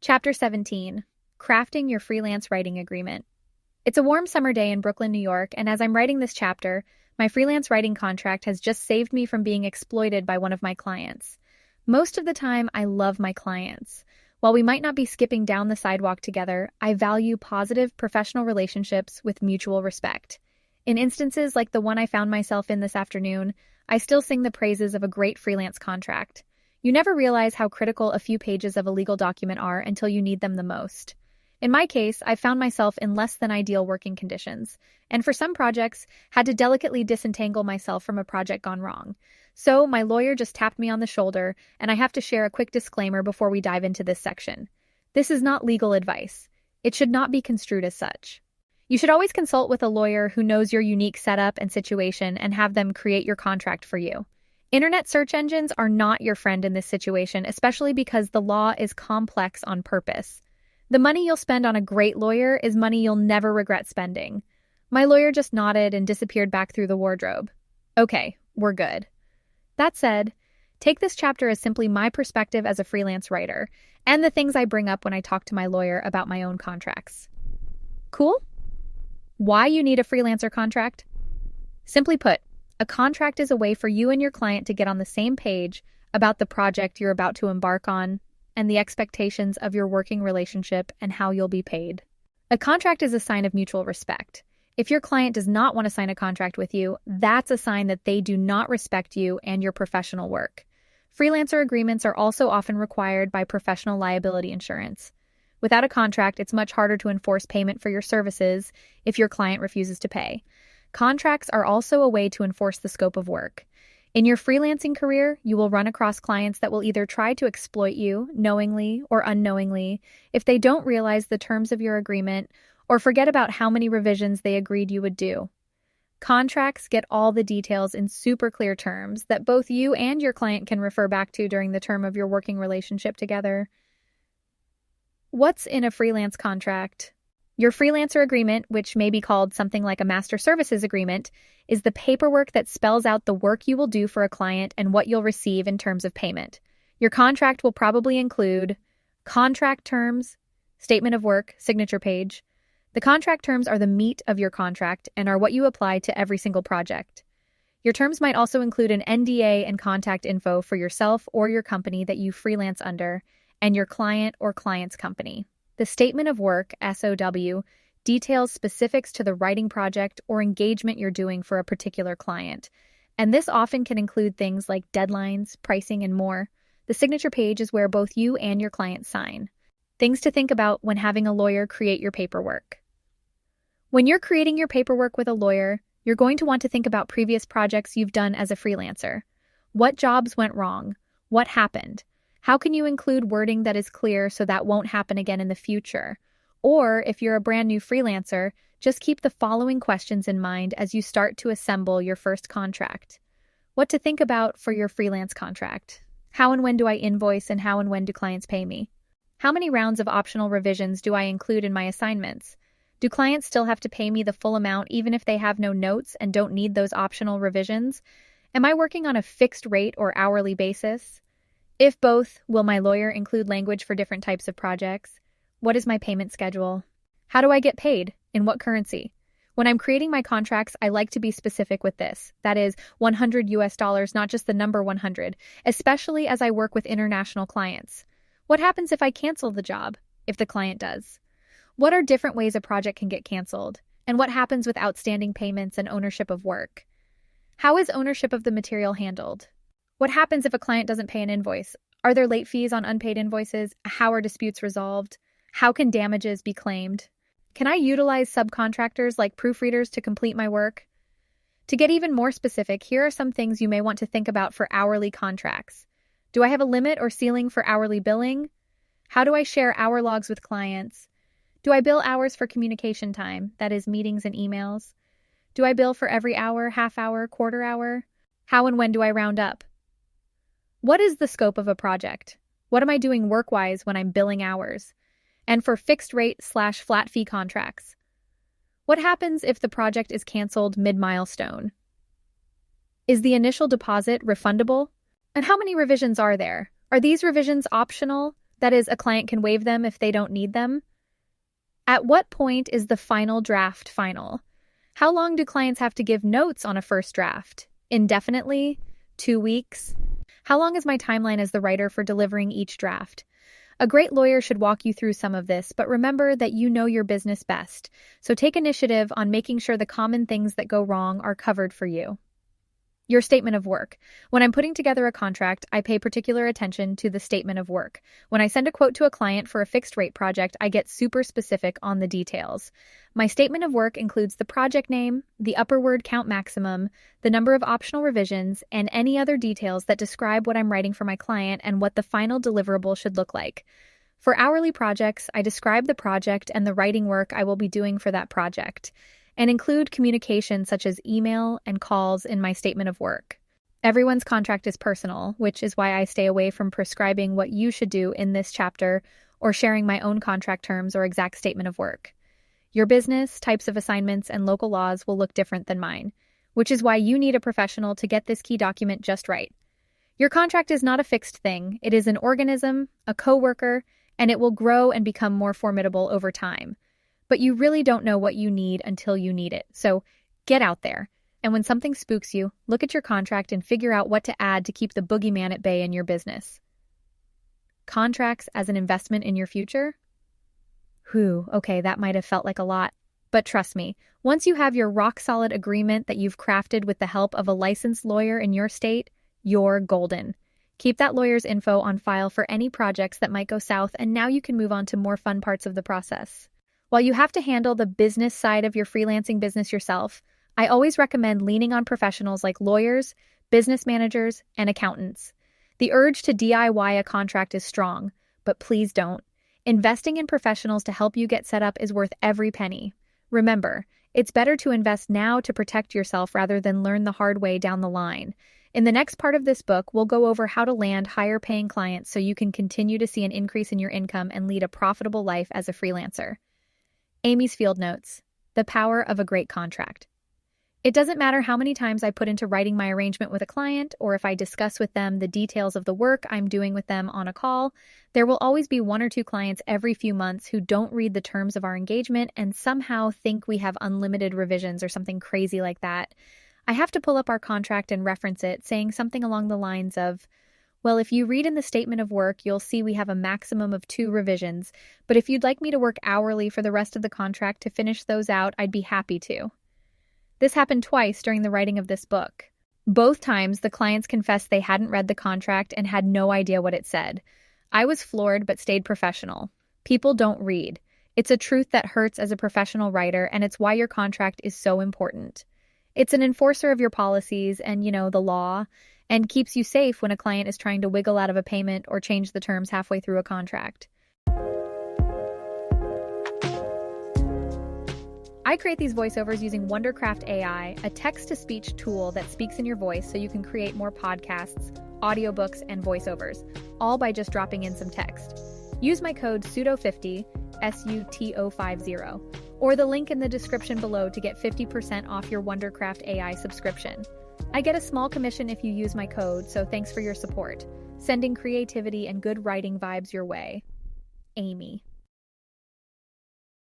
Chapter 17, Crafting Your Freelance Writing Agreement. It's a warm summer day in Brooklyn, New York, and as I'm writing this chapter, my freelance writing contract has just saved me from being exploited by one of my clients. Most of the time, I love my clients. While we might not be skipping down the sidewalk together, I value positive professional relationships with mutual respect. In instances like the one I found myself in this afternoon, I still sing the praises of a great freelance contract. You never realize how critical a few pages of a legal document are until you need them the most. In my case, I found myself in less than ideal working conditions, and for some projects, had to delicately disentangle myself from a project gone wrong. So my lawyer just tapped me on the shoulder, and I have to share a quick disclaimer before we dive into this section. This is not legal advice. It should not be construed as such. You should always consult with a lawyer who knows your unique setup and situation and have them create your contract for you. Internet search engines are not your friend in this situation, especially because the law is complex on purpose. The money you'll spend on a great lawyer is money you'll never regret spending. My lawyer just nodded and disappeared back through the wardrobe. Okay, we're good. That said, take this chapter as simply my perspective as a freelance writer and the things I bring up when I talk to my lawyer about my own contracts. Cool? Why you need a freelancer contract? Simply put, a contract is a way for you and your client to get on the same page about the project you're about to embark on and the expectations of your working relationship and how you'll be paid. A contract is a sign of mutual respect. If your client does not want to sign a contract with you, that's a sign that they do not respect you and your professional work. Freelancer agreements are also often required by professional liability insurance. Without a contract, it's much harder to enforce payment for your services if your client refuses to pay. Contracts are also a way to enforce the scope of work. In your freelancing career, you will run across clients that will either try to exploit you, knowingly or unknowingly, if they don't realize the terms of your agreement or forget about how many revisions they agreed you would do. Contracts get all the details in super clear terms that both you and your client can refer back to during the term of your working relationship together. What's in a freelance contract? Your freelancer agreement, which may be called something like a master services agreement, is the paperwork that spells out the work you will do for a client and what you'll receive in terms of payment. Your contract will probably include contract terms, statement of work, signature page. The contract terms are the meat of your contract and are what you apply to every single project. Your terms might also include an NDA and contact info for yourself or your company that you freelance under, and your client or client's company. The statement of work, SOW, details specifics to the writing project or engagement you're doing for a particular client, and this often can include things like deadlines, pricing, and more. The signature page is where both you and your client sign. Things to think about when having a lawyer create your paperwork. When you're creating your paperwork with a lawyer, you're going to want to think about previous projects you've done as a freelancer. What jobs went wrong? What happened? How can you include wording that is clear so that won't happen again in the future? Or, if you're a brand new freelancer, just keep the following questions in mind as you start to assemble your first contract. What to think about for your freelance contract? How and when do I invoice and how and when do clients pay me? How many rounds of optional revisions do I include in my assignments? Do clients still have to pay me the full amount even if they have no notes and don't need those optional revisions? Am I working on a fixed rate or hourly basis? If both, will my lawyer include language for different types of projects? What is my payment schedule? How do I get paid? In what currency? When I'm creating my contracts, I like to be specific with this. That is, $100, not just the number 100, especially as I work with international clients. What happens if I cancel the job, if the client does? What are different ways a project can get canceled? And what happens with outstanding payments and ownership of work? How is ownership of the material handled? What happens if a client doesn't pay an invoice? Are there late fees on unpaid invoices? How are disputes resolved? How can damages be claimed? Can I utilize subcontractors like proofreaders to complete my work? To get even more specific, here are some things you may want to think about for hourly contracts. Do I have a limit or ceiling for hourly billing? How do I share hour logs with clients? Do I bill hours for communication time, that is, meetings and emails? Do I bill for every hour, half hour, quarter hour? How and when do I round up? What is the scope of a project? What am I doing work-wise when I'm billing hours? And for fixed rate/flat fee contracts, what happens if the project is canceled mid-milestone? Is the initial deposit refundable? And how many revisions are there? Are these revisions optional? That is, a client can waive them if they don't need them. At what point is the final draft final? How long do clients have to give notes on a first draft? Indefinitely? 2 weeks? How long is my timeline as the writer for delivering each draft? A great lawyer should walk you through some of this, but remember that you know your business best, so take initiative on making sure the common things that go wrong are covered for you. Your statement of work. When I'm putting together a contract, I pay particular attention to the statement of work. When I send a quote to a client for a fixed rate project, I get super specific on the details. My statement of work includes the project name, the upper word count maximum, the number of optional revisions, and any other details that describe what I'm writing for my client and what the final deliverable should look like. For hourly projects, I describe the project and the writing work I will be doing for that project, and include communication such as email and calls in my statement of work. Everyone's contract is personal, which is why I stay away from prescribing what you should do in this chapter or sharing my own contract terms or exact statement of work. Your business, types of assignments, and local laws will look different than mine, which is why you need a professional to get this key document just right. Your contract is not a fixed thing. It is an organism, a coworker, and it will grow and become more formidable over time. But you really don't know what you need until you need it. So get out there. And when something spooks you, look at your contract and figure out what to add to keep the boogeyman at bay in your business. Contracts as an investment in your future? Okay, that might have felt like a lot. But trust me, once you have your rock-solid agreement that you've crafted with the help of a licensed lawyer in your state, you're golden. Keep that lawyer's info on file for any projects that might go south, and now you can move on to more fun parts of the process. While you have to handle the business side of your freelancing business yourself, I always recommend leaning on professionals like lawyers, business managers, and accountants. The urge to DIY a contract is strong, but please don't. Investing in professionals to help you get set up is worth every penny. Remember, it's better to invest now to protect yourself rather than learn the hard way down the line. In the next part of this book, we'll go over how to land higher-paying clients so you can continue to see an increase in your income and lead a profitable life as a freelancer. Amy's Field Notes: The Power of a Great Contract. It doesn't matter how many times I put into writing my arrangement with a client, or if I discuss with them the details of the work I'm doing with them on a call, there will always be 1 or 2 clients every few months who don't read the terms of our engagement and somehow think we have unlimited revisions or something crazy like that. I have to pull up our contract and reference it, saying something along the lines of, well, if you read in the statement of work, you'll see we have a maximum of 2 revisions, but if you'd like me to work hourly for the rest of the contract to finish those out, I'd be happy to. This happened twice during the writing of this book. Both times, the clients confessed they hadn't read the contract and had no idea what it said. I was floored but stayed professional. People don't read. It's a truth that hurts as a professional writer, and it's why your contract is so important. It's an enforcer of your policies and, the law, and keeps you safe when a client is trying to wiggle out of a payment or change the terms halfway through a contract. I create these voiceovers using Wondercraft AI, a text-to-speech tool that speaks in your voice so you can create more podcasts, audiobooks, and voiceovers, all by just dropping in some text. Use my code SUTO50, SUTO50, or the link in the description below to get 50% off your Wondercraft AI subscription. I get a small commission if you use my code, so thanks for your support. Sending creativity and good writing vibes your way. Amy.